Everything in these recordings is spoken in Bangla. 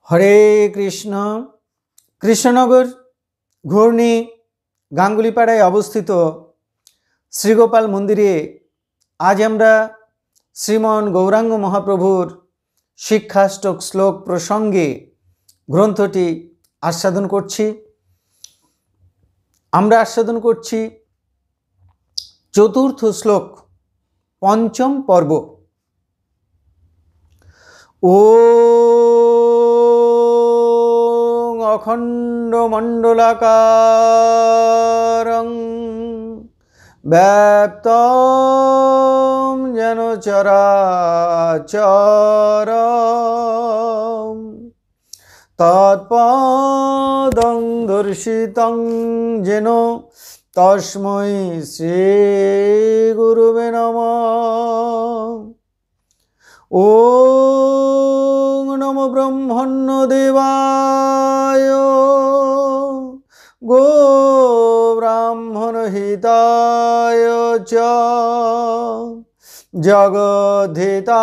হরে কৃষ্ণ। কৃষ্ণনগর ঘূর্ণি গাঙ্গুলিপাড়ায় অবস্থিত শ্রীগোপাল মন্দিরে আজ আমরা শ্রীমন গৌরাঙ্গ মহাপ্রভুর শিক্ষাষ্টক শ্লোক প্রসঙ্গে গ্রন্থটি আস্বাদন করছি। আমরা আস্বাদন করছি চতুর্থ শ্লোক, পঞ্চম পর্ব। ও অখণ্ড মণ্ডলাকারং ব্যাপ্তং যেন চরাচরম তৎপদং দর্শিতং যেন তস্मै শ্রী গুরুবে নমঃ। ওং নমো ব্রহ্মণ্য দেবায় গো ব্রাহ্মণ হিতায় চ জগদ্ধিতায়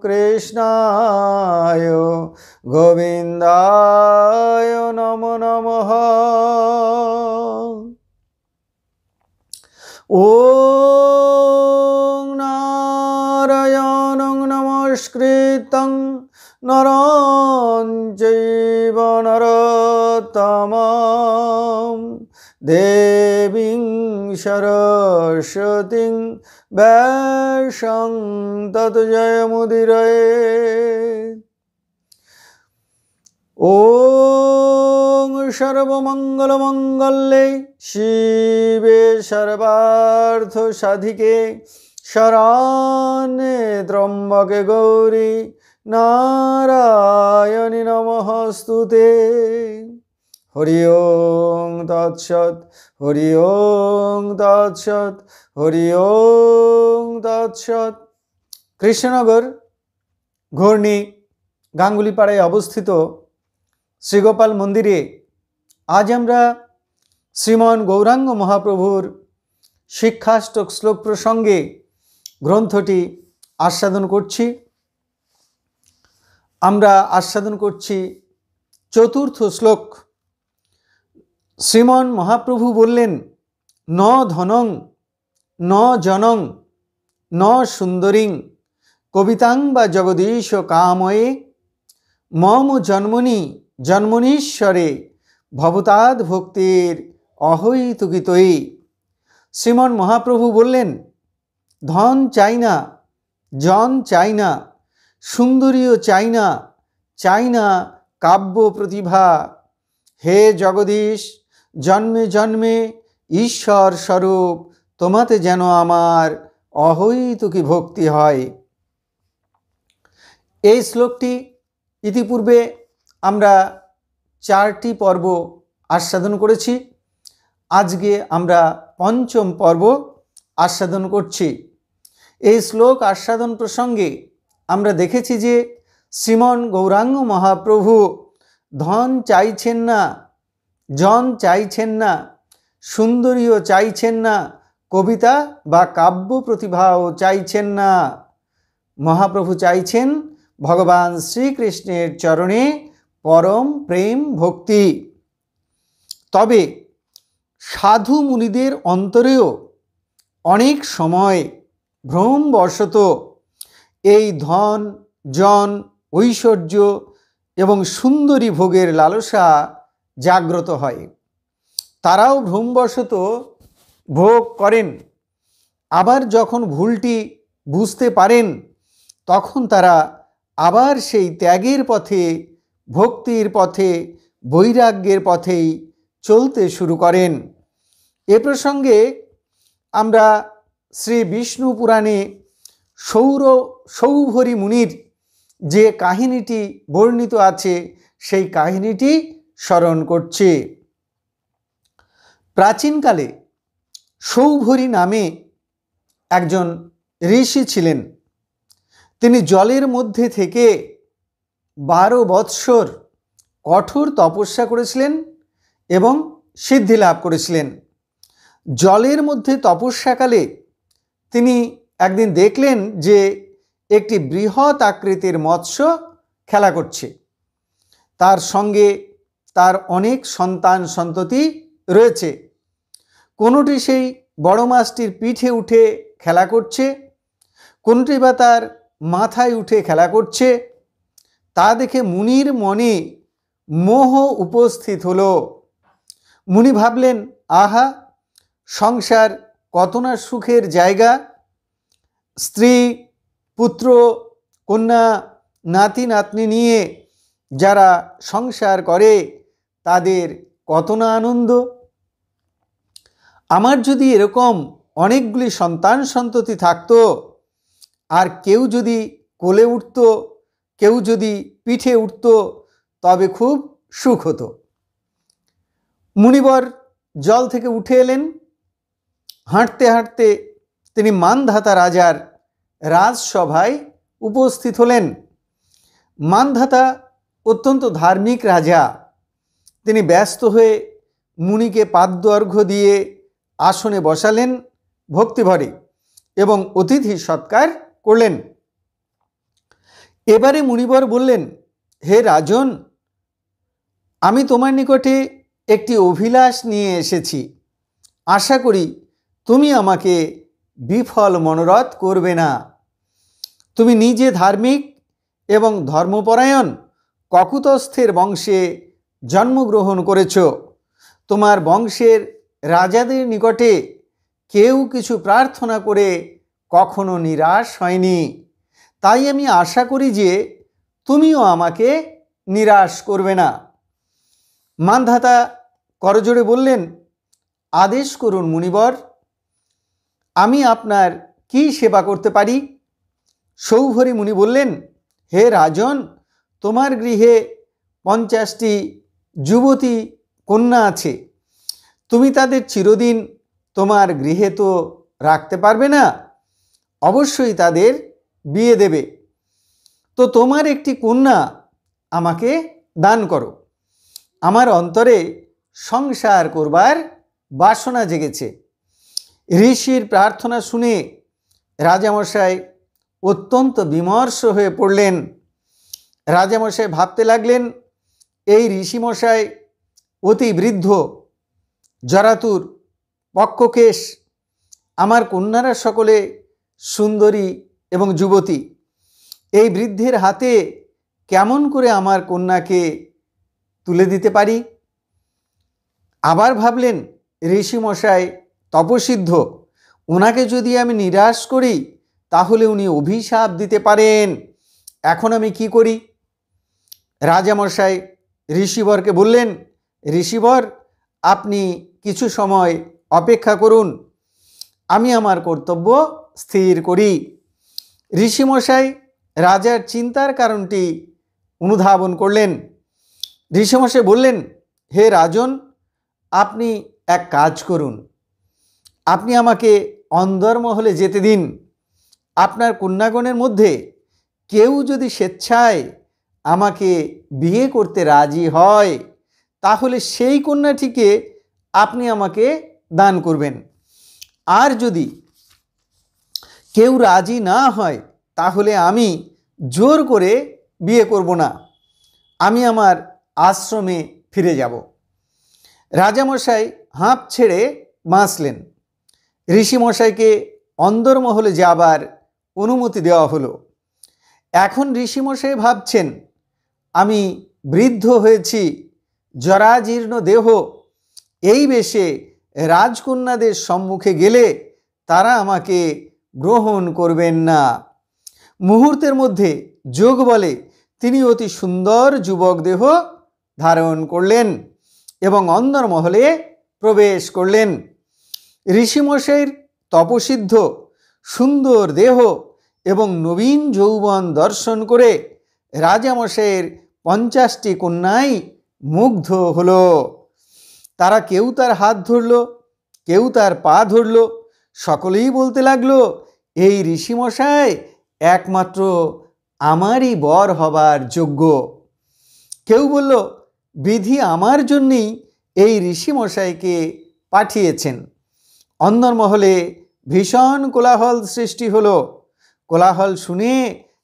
কৃষ্ণায় গোবিন্দায় নমো নমঃ। ওং নারায়ণং নমস্কৃত্যং নরং চৈব নরোত্তমং দেবীং সরস্বতীং ব্যাসং ততো জয়মুদীরয়ে। ওং সর্বমঙ্গলমঙ্গলে শিবে সর্বার্থ সাধিকে শরণ্যে ত্র্যম্বকে গৌরী নারায়ণী নমস্তুতে। হরি ওং তৎসৎ, হরি ওং তৎসৎ, হরি ওং তৎসৎ। কৃষ্ণনগর ঘূর্ণি গাঙ্গুলিপাড়ায় অবস্থিত শ্রীগোপাল মন্দিরে আজ আমরা শ্রীমন গৌরাঙ্গ মহাপ্রভুর শিক্ষাষ্টক শ্লোক প্রসঙ্গে গ্রন্থটি আস্বাদন করছি। আমরা আস্বাদন করছি চতুর্থ শ্লোক। শ্রীমন মহাপ্রভু বললেন, ন ধনং ন জনং ন সুন্দরীং কবিতাং বা জগদীশ কাময়ে মম জন্মনি জন্মনীশ্বরে ভবতাদ ভক্তির অহৈতুকিতই। শ্রীমন মহাপ্রভু বললেন, ধন চাই না, জন চাই না, সুন্দরীও চাই না, চাই না কাব্য প্রতিভা। হে জগদীশ, জন্মে জন্মে ঈশ্বর স্বরূপ তোমাতে যেন আমার অহৈতুকী ভক্তি হয়। এই শ্লোকটি ইতিপূর্বে আমরা 4টি পর্ব আস্বাদন করেছি। আজকে আমরা পঞ্চম পর্ব আস্বাদন করছি। এই শ্লোক আস্বাদন প্রসঙ্গে আমরা দেখেছি যে শ্রীমন গৌরাঙ্গ মহাপ্রভু ধন চাইছেন না, জন চাইছেন না, সুন্দরীও চাইছেন না, কবিতা বা কাব্য প্রতিভাও চাইছেন না। মহাপ্রভু চাইছেন ভগবান শ্রীকৃষ্ণের চরণে পরম প্রেম ভক্তি। তবে সাধু মুনিদের অন্তরেও অনেক সময় ভ্রমবশত এই ধন, জন, ঐশ্বর্য এবং সুন্দরী ভোগের লালসা জাগ্রত হয়। তারাও ভ্রমবশত ভোগ করেন। আবার যখন ভুলটি বুঝতে পারেন তখন তারা আবার সেই ত্যাগের পথে, ভক্তির পথে, বৈরাগ্যের পথেই চলতে শুরু করেন। এ প্রসঙ্গে আমরা শ্রী বিষ্ণু পুরাণে সৌভরী মুনির যে কাহিনীটি বর্ণিত আছে সেই কাহিনীটি স্মরণ করছি। প্রাচীনকালে সৌভরী নামে একজন ঋষি ছিলেন। তিনি জলের মধ্যে থেকে 12 বৎসর কঠোর তপস্যা করেছিলেন এবং সিদ্ধি লাভ করেছিলেন। জলের মধ্যে তপস্যাকালে তিনি একদিন দেখলেন যে একটি বৃহৎ আকৃতির মৎস্য খেলা করছে। তার সঙ্গে তার অনেক সন্তান সন্ততি রয়েছে। কোনোটি সেই বড় মাছটির পিঠে উঠে খেলা করছে, কোনোটি বা তার মাথায় উঠে খেলা করছে। তা দেখে মুনির মনে মোহ উপস্থিত হলো। মুনি ভাবলেন, আহা, সংসার কত না সুখের জায়গা। স্ত্রী, পুত্র, কন্যা, নাতি নাতনি নিয়ে যারা সংসার করে তাদের কত না আনন্দ। আমার যদি এরকম অনেকগুলি সন্তান সন্ততি থাকতো, আর কেউ যদি কোলে উঠত, কেউ যদি পিঠে উঠত, তবে খুব সুখ হতো। মুনিবর জল থেকে উঠে এলেন। হাঁটতে হাঁটতে তিনি মানধাতা রাজার রাজসভায় উপস্থিত হলেন। মানধাতা অত্যন্ত ধার্মিক রাজা। তিনি ব্যস্ত হয়ে মুনিকে পাদ্য অর্ঘ্য দিয়ে আসনে বসালেন ভক্তিভরে এবং অতিথি সৎকার করলেন। এবারে মুনিবর বললেন, হে রাজন, আমি তোমার নিকটে একটি অভিলাষ নিয়ে এসেছি। আশা করি তুমি আমাকে বিফল মনোরথ করবে না। তুমি নিজে ধার্মিক এবং ধর্মপরায়ণ ককুতস্থের বংশে জন্মগ্রহণ করেছ। তোমার বংশের রাজাদের নিকটে কেউ কিছু প্রার্থনা করে কখনো নিরাশ হয়নি। তাই আমি আশা করি যে তুমিও আমাকে নিরাশ করবে না। মানধাতা করজোড়ে বললেন, আদেশ করুন মুনিবর, আমি আপনার কি সেবা করতে পারি? সৌভরী মুনি বললেন, হে রাজন, তোমার গৃহে 50টি যুবতী কন্যা আছে। তুমি তাদের চিরদিন তোমার গৃহে তো রাখতে পারবে না, অবশ্যই তাদের বিয়ে দেবে। তো তোমার একটি কন্যা আমাকে দান করো। আমার অন্তরে সংসার করবার বাসনা জেগেছে। ঋষির প্রার্থনা শুনে রাজামশাই অত্যন্ত বিমর্ষ হয়ে পড়লেন। রাজামশাই ভাবতে লাগলেন, এই ঋষিমশাই অতি বৃদ্ধ, জরাতুর, পক্ষকেশ। আমার কন্যারা সকলে সুন্দরী এবং যুবতী। এই বৃদ্ধের হাতে কেমন করে আমার কন্যাকে তুলে দিতে পারি? আবার ভাবলেন, ঋষিমশাই তপসিদ্ধ, ওনাকে যদি আমি নিরাশ করি তাহলে উনি অভিশাপ দিতে পারেন। এখন আমি কি করি? রাজামশাই ঋষিবরকে বললেন, ঋষিবর, আপনি কিছু সময় অপেক্ষা করুন, আমি আমার কর্তব্য স্থির করি। ঋষিমশাই রাজার চিন্তার কারণটি অনুধাবন করলেন। ঋষিমশাই বললেন, হে রাজন, আপনি এক কাজ করুন, আপনি আমাকে অন্দরমহলে যেতে দিন। আপনার কন্যাগণের মধ্যে কেউ যদি স্বেচ্ছায় আমাকে বিয়ে করতে রাজি হয় তাহলে সেই কন্যাটিকে আপনি আমাকে দান করবেন। আর যদি কেউ রাজি না হয় তাহলে আমি জোর করে বিয়ে করব না, আমি আমার আশ্রমে ফিরে যাব। রাজামশাই হাঁপ ছেড়ে বাঁচলেন। ঋষিমশাইকে অন্দরমহলে যাবার অনুমতি দেওয়া হলো। এখন ঋষিমশাই ভাবছেন, আমি বৃদ্ধ হয়েছি, জরাজীর্ণ দেহ, এই বেশে রাজকন্যাদের সম্মুখে গেলে তারা আমাকে গ্রহণ করবেন না। মুহূর্তের মধ্যে যোগ বলে তিনি অতি সুন্দর যুবক দেহ ধারণ করলেন এবং অন্দরমহলে প্রবেশ করলেন। ঋষিমশাইয়ের তপসিদ্ধ সুন্দর দেহ এবং নবীন যৌবন দর্শন করে রাজামশাইয়ের 50টি কন্যাই মুগ্ধ হলো। তারা কেউ তার হাত ধরল, কেউ তার পা ধরল, সকলেই বলতে লাগলো, এই ঋষিমশাই একমাত্র আমারই বর হবার যোগ্য। কেউ বলল, বিধি আমার জন্যই এই ঋষিমশাইকে পাঠিয়েছেন। অন্দরমহলে ভীষণ কোলাহল সৃষ্টি হলো। কোলাহল শুনে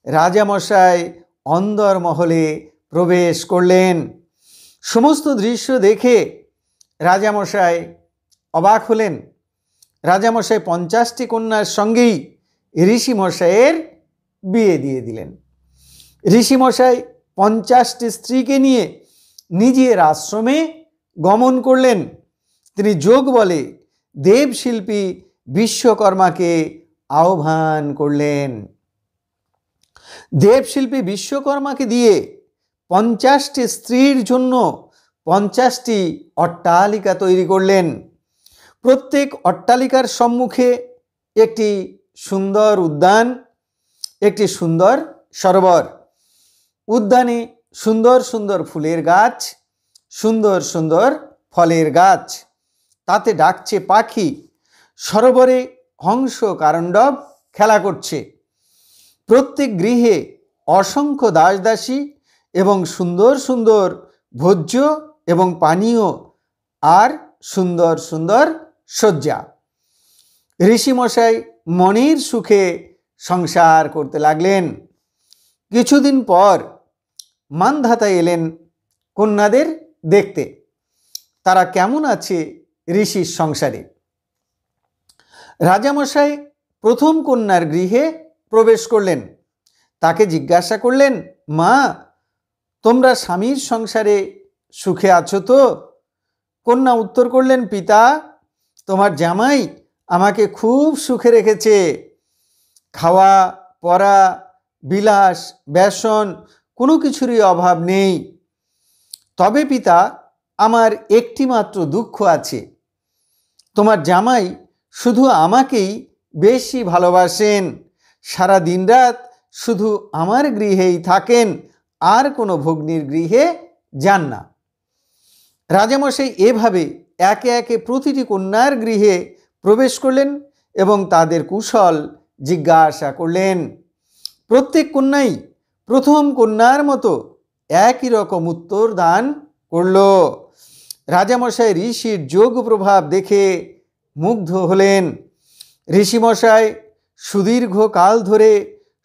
রাজামশাই অন্দরমহলে প্রবেশ করলেন। সমস্ত দৃশ্য দেখে রাজামশাই অবাক হলেন। রাজামশাই 50টি কন্যার সঙ্গেই ঋষিমশাইয়ের বিয়ে দিয়ে দিলেন। ঋষিমশাই 50টি স্ত্রীকে নিয়ে নিজের আশ্রমে গমন করলেন। তিনি যোগ বলে দেবশিল্পী বিশ্বকর্মাকে আহ্বান করলেন। দেবশিল্পী বিশ্বকর্মাকে দিয়ে 50টি স্ত্রীর জন্য 50টি অট্টালিকা তৈরি করলেন। প্রত্যেক অট্টালিকার সম্মুখে একটি সুন্দর উদ্যান, একটি সুন্দর সরোবর। উদ্যানে সুন্দর সুন্দর ফুলের গাছ, সুন্দর সুন্দর ফলের গাছ, তাতে ডাকছে পাখি। সরোবরে হংস কারণ্ডব খেলা করছে। প্রত্যেক গৃহে অসংখ্য দাসদাসী এবং সুন্দর সুন্দর ভোজ্য এবং পানীয় আর সুন্দর সুন্দর শয্যা। ঋষিমশাই মনের সুখে সংসার করতে লাগলেন। কিছুদিন পর মান্ধাতা এলেন কন্যাদের দেখতে, তারা কেমন আছে ঋষির সংসারে। রাজামশাই প্রথম কন্যার গৃহে প্রবেশ করলেন। তাকে জিজ্ঞাসা করলেন, মা, তোমরা স্বামীর সংসারে সুখে আছো তো? কন্যা উত্তর করলেন, পিতা, তোমার জামাই আমাকে খুব সুখে রেখেছে। খাওয়া, পরা, বিলাস, বেসন কোনো কিছুরই অভাব নেই। তবে পিতা, আমার একটি মাত্র দুঃখ আছে। তোমার জামাই শুধু আমাকেই বেশি ভালোবাসেন, সারা দিনরাত শুধু আমার গৃহেই থাকেন, আর কোনো ভগ্নীর গৃহে যান না। রাজামশাই এভাবে একে একে প্রতিটি কন্যার গৃহে প্রবেশ করলেন এবং তাদের কুশল জিজ্ঞাসা করলেন। প্রত্যেক কন্যাই প্রথম কন্যার মতো একই রকম উত্তর দান করল। রাজামশাই ঋষির যোগ প্রভাব দেখে মুগ্ধ হলেন। ঋষিমশাই সুদীর্ঘ কাল ধরে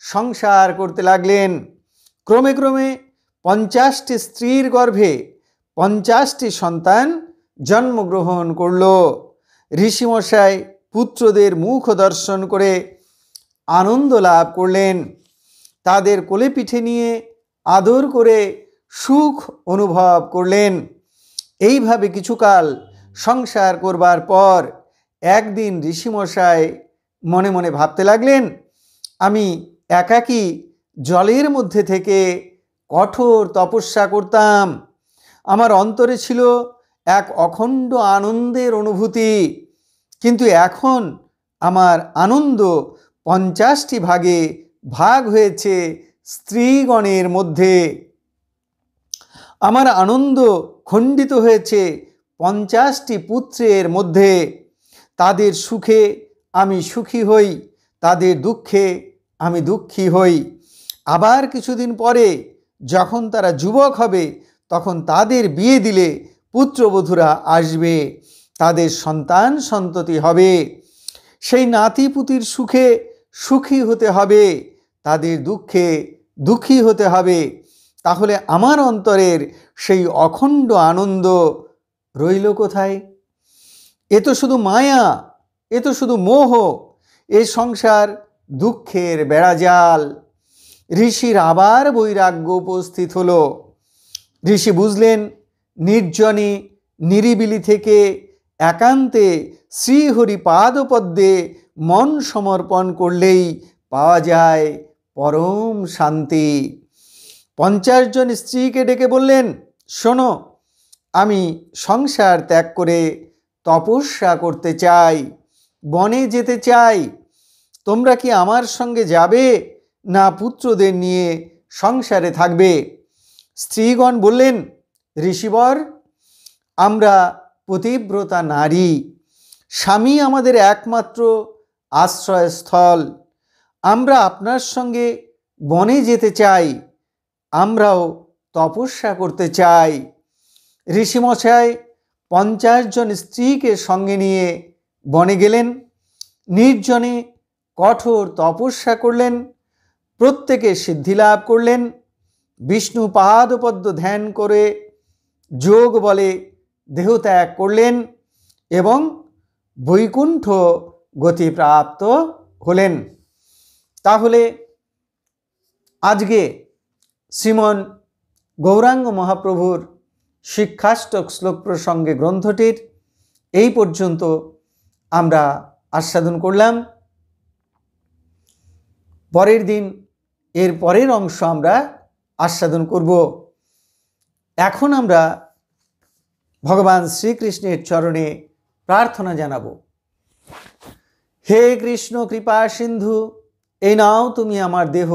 সংসার করতে লাগলেন। ক্রমে ক্রমে 50টি স্ত্রীর গর্ভে 50টি সন্তান জন্মগ্রহণ করল। ঋষিমশাই পুত্রদের মুখ দর্শন করে আনন্দ লাভ করলেন। তাদের কোলে পিঠে নিয়ে আদর করে সুখ অনুভব করলেন। এইভাবে কিছুকাল সংসার করবার পর একদিন ঋষিমশাই মনে মনে ভাবতে লাগলেন, আমি একাকী জলের মধ্যে থেকে কঠোর তপস্যা করতাম। আমার অন্তরে ছিল এক অখণ্ড আনন্দের অনুভূতি, কিন্তু এখন আমার আনন্দ 50টি ভাগে ভাগ হয়েছে স্ত্রীগণের মধ্যে। আমার আনন্দ খণ্ডিত হয়েছে 50টি পুত্রের মধ্যে। তাদের সুখে আমি সুখী হই, তাদের দুঃখে আমি দুঃখী হই। আবার কিছুদিন পরে যখন তারা যুবক হবে, তখন তাদের বিয়ে দিলে পুত্রবধূরা আসবে, তাদের সন্তান সন্ততি হবে। সেই নাতিপুতির সুখে সুখী হতে হবে, তাদের দুঃখে দুঃখী হতে হবে। তাহলে আমার অন্তরের সেই অখণ্ড আনন্দ রইল কোথায়? এ তো শুধু মায়া, এ তো শুধু মোহ। এ সংসার দুঃখের বেড়াজাল। ঋষির আবার বৈরাগ্য উপস্থিত হলো। ঋষি বুঝলেন, নির্জনে নিরিবিলি থেকে একান্তে শ্রীহরি পাদপদ্মে মন সমর্পণ করলেই পাওয়া যায় পরম শান্তি। 50 জন স্ত্রীকে ডেকে বললেন, শোনো, আমি সংসার ত্যাগ করে তপস্যা করতে চাই, বনে যেতে চাই। তোমরা কি আমার সঙ্গে যাবে, না পুত্রদের নিয়ে সংসারে থাকবে? স্ত্রীগণ বললেন, ঋষিবর, আমরা পতিব্রতা নারী, স্বামী আমাদের একমাত্র আশ্রয়স্থল। আমরা আপনার সঙ্গে বনে যেতে চাই, আমরাও তপস্যা করতে চাই। ঋষিমশাই 50 জন স্ত্রীকে সঙ্গে নিয়ে বনে গেলেন। নির্জনে কঠোর তপস্যা করলেন, প্রত্যেকে সিদ্ধি লাভ করলেন। বিষ্ণু পাদপদ্ম ধ্যান করে যোগ বলে দেহত্যাগ করলেন এবং বৈকুণ্ঠ গতি প্রাপ্ত হলেন। তাহলে আজকে শ্রীমন গৌরাঙ্গ মহাপ্রভুর শিক্ষাষ্টক শ্লোক প্রসঙ্গে গ্রন্থটির এই পর্যন্ত আমরা আস্বাদন করলাম। পরের দিন এর পরের অংশ আমরা আস্বাদন করব। এখন আমরা ভগবান শ্রীকৃষ্ণের চরণে প্রার্থনা জানাব। হে কৃষ্ণ কৃপা সিন্ধু, এই নাও তুমি আমার দেহ,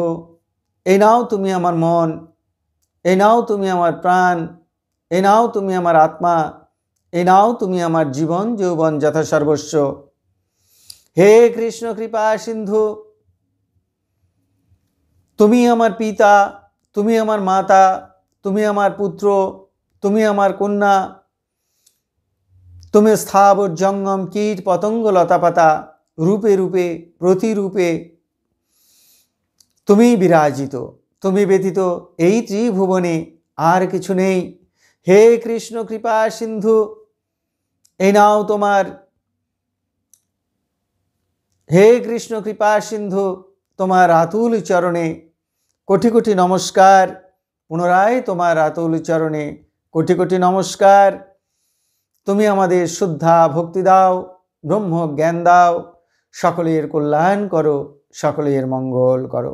এই নাও তুমি আমার মন, এই নাও তুমি আমার প্রাণ, এই নাও তুমি আমার আত্মা, এই নাও তুমি আমার জীবন যৌবন যথা সর্বস্ব। হে কৃষ্ণ কৃপা সিন্ধু, তুমি আমার পিতা, তুমি আমার মাতা, তুমি আমার পুত্র, তুমি আমার কন্যা, তুমি স্থাবর জঙ্গম কীট পতঙ্গ লতাপাতা রূপে রূপে প্রতিরূপে তুমি বিরাজিত। তুমি ব্যতীত এই ত্রিভুবনে আর কিছু নেই। হে কৃষ্ণ কৃপা সিন্ধু, এই নাও তোমার, হে কৃষ্ণ কৃপা সিন্ধু, তোমার আতুল চরণে কোটি কোটি নমস্কার। পুনরায় তোমার আতুল চরণে কোটি কোটি নমস্কার। তুমি আমাদের শুদ্ধা ভক্তি দাও, ব্রহ্ম জ্ঞান দাও, সকলের কল্যাণ করো, সকলের মঙ্গল করো।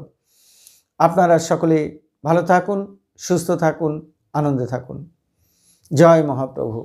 আপনারা সকলে ভালো থাকুন, সুস্থ থাকুন, আনন্দে থাকুন। জয় মহাপ্রভু।